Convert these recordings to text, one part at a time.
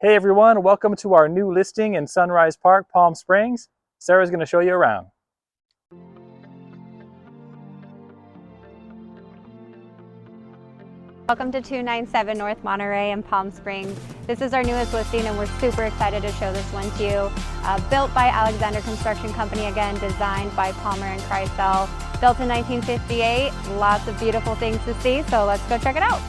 Hey everyone, welcome to our new listing in Sunrise Park, Palm Springs. Sarah's going to show you around. Welcome to 297 North Monterey in Palm Springs. This is our newest listing and we're super excited to show this one to you. Built by Alexander Construction Company, again, designed by Palmer and Kreisel. Built in 1958, lots of beautiful things to see, so let's go check it out.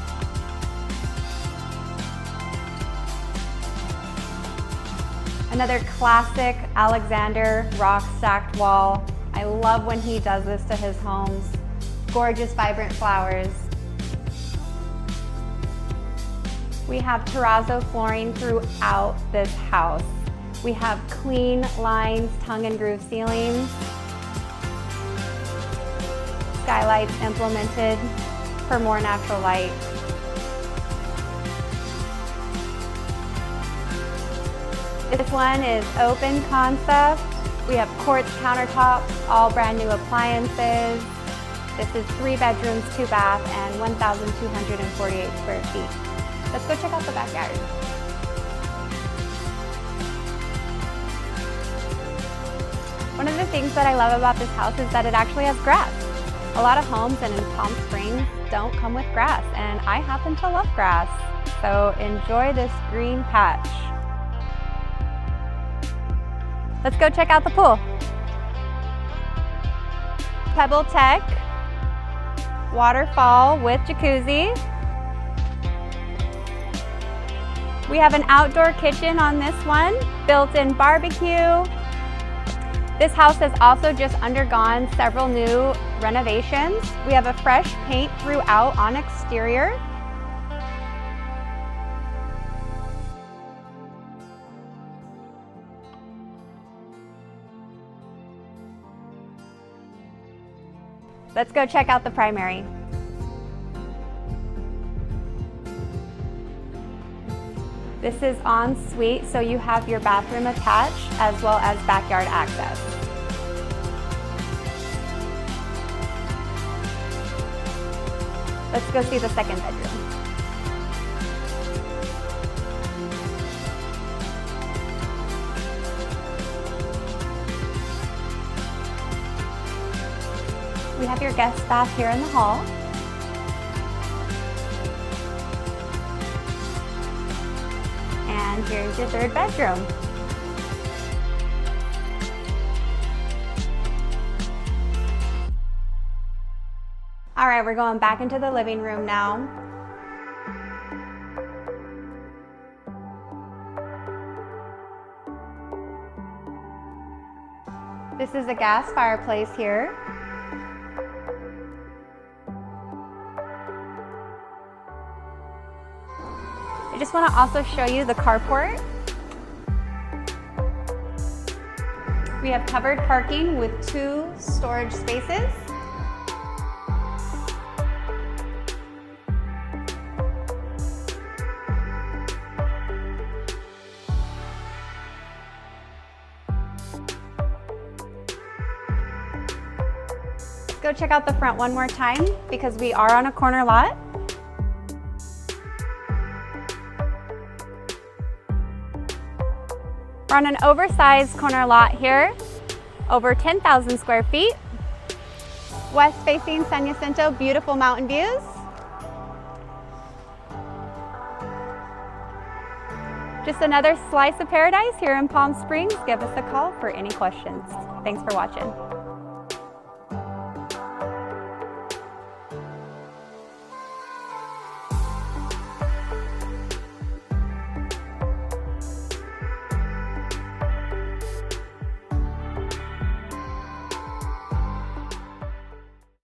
Another classic Alexander rock stacked wall. I love when he does this to his homes. Gorgeous, vibrant flowers. We have terrazzo flooring throughout this house. We have clean lines, tongue and groove ceilings. Skylights implemented for more natural light. This one is open concept. We have quartz countertops, all brand new appliances. This is 3 bedrooms, 2 bath, and 1,248 square feet. Let's go check out the backyard. One of the things that I love about this house is that it actually has grass. A lot of homes in Palm Springs don't come with grass, and I happen to love grass. So enjoy this green patch. Let's go check out the pool. Pebble Tech, waterfall with jacuzzi. We have an outdoor kitchen on this one, built-in barbecue. This house has also just undergone several new renovations. We have a fresh paint throughout on exterior. Let's go check out the primary. This is en suite, so you have your bathroom attached as well as backyard access. Let's go see the second bedroom. We have your guest bath here in the hall. And here's your third bedroom. All right, we're going back into the living room now. This is a gas fireplace here. I just want to also show you the carport. We have covered parking with 2 storage spaces. Let's go check out the front one more time because we are on a corner lot. We're on an oversized corner lot here, over 10,000 square feet. West facing San Jacinto, beautiful mountain views. Just another slice of paradise here in Palm Springs. Give us a call for any questions. Thanks for watching.